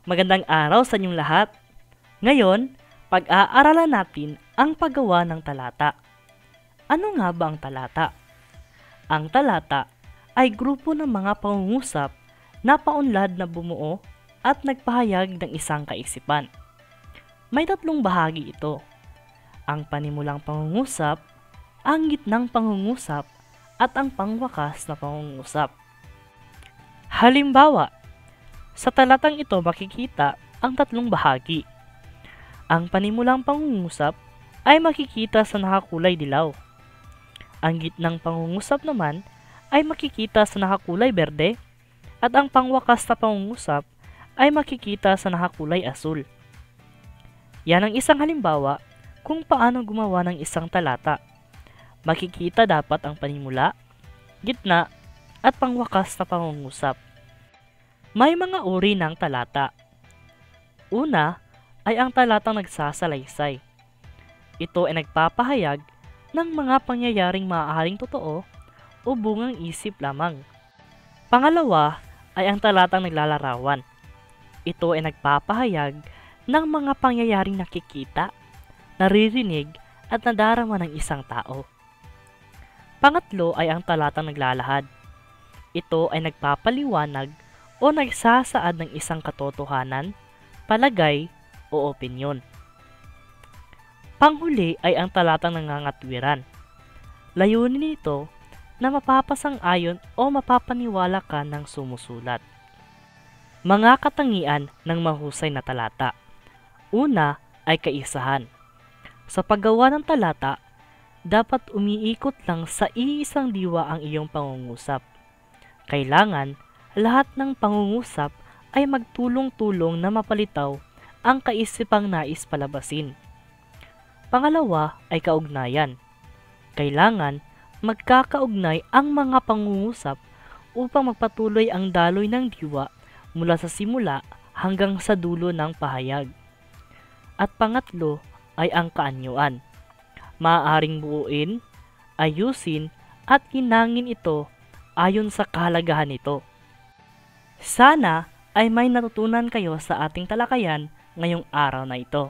Magandang araw sa inyong lahat. Ngayon, pag-aaralan natin ang paggawa ng talata. Ano nga ba ang talata? Ang talata ay grupo ng mga pangungusap na paunlad na bumuo at nagpahayag ng isang kaisipan. May tatlong bahagi ito: ang panimulang pangungusap, ang gitnang pangungusap, at ang pangwakas na pangungusap. Halimbawa, sa talatang ito makikita ang tatlong bahagi. Ang panimulang pangungusap ay makikita sa nakakulay dilaw. Ang gitnang pangungusap naman ay makikita sa nakakulay berde, at ang pangwakas na pangungusap ay makikita sa nakakulay asul. Yan ang isang halimbawa kung paano gumawa ng isang talata. Makikita dapat ang panimula, gitna, at pangwakas na pangungusap. May mga uri ng talata. Una ay ang talatang nagsasalaysay. Ito ay nagpapahayag ng mga pangyayaring maaaring totoo o bungang isip lamang. Pangalawa ay ang talatang naglalarawan. Ito ay nagpapahayag ng mga pangyayaring nakikita, naririnig, at nadarama ng isang tao. Pangatlo ay ang talatang naglalahad. Ito ay nagpapaliwanag o nagsasaad ng isang katotohanan, palagay, o opinyon. Panghuli ay ang talatang nangangatwiran. Layunin nito na mapapasang-ayon o mapapaniwala ka ng sumusulat. Mga katangian ng mahusay na talata. Una ay kaisahan. Sa paggawa ng talata, dapat umiikot lang sa iisang diwa ang iyong pangungusap. Kailangan lahat ng pangungusap ay magtulong-tulong na mapalitaw ang kaisipang nais palabasin. Pangalawa ay kaugnayan. Kailangan magkakaugnay ang mga pangungusap upang magpatuloy ang daloy ng diwa mula sa simula hanggang sa dulo ng pahayag. At pangatlo ay ang kaanyuan. Maaaring buuin, ayusin, at inangin ito ayon sa kahalagahan nito. Sana ay may natutunan kayo sa ating talakayan ngayong araw na ito.